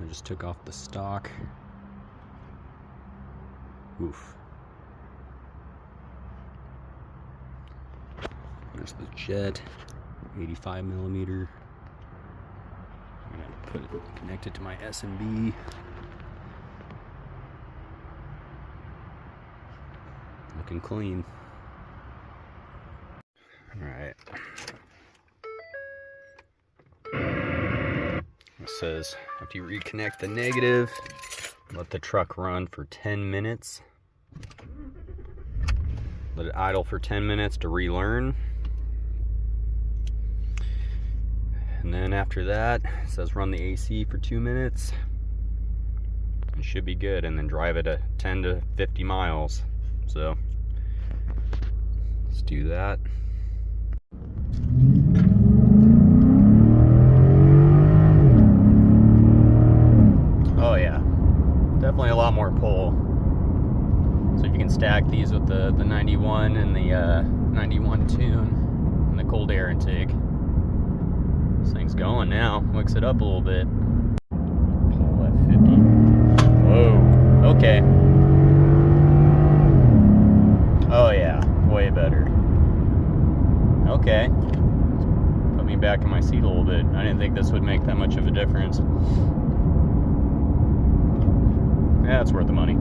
I just took off the stock. Oof. There's the jet, 85 millimeter. I'm gonna connect it to my S&B. Looking clean. All right. It says after you reconnect the negative, let the truck run for 10 minutes. Let it idle for 10 minutes to relearn. And then after that, it says run the AC for 2 minutes. It should be good, and then drive it at 10 to 50 miles. So let's do that. Oh yeah, definitely a lot more pull. So if you can stack these with the 91 and the 91 tune and the cold air intake, this thing's going now. Mix it up a little bit. Pull F50. Whoa, okay. Oh yeah, way better. Okay. Put me back in my seat a little bit. I didn't think this would make that much of a difference. Yeah, it's worth the money.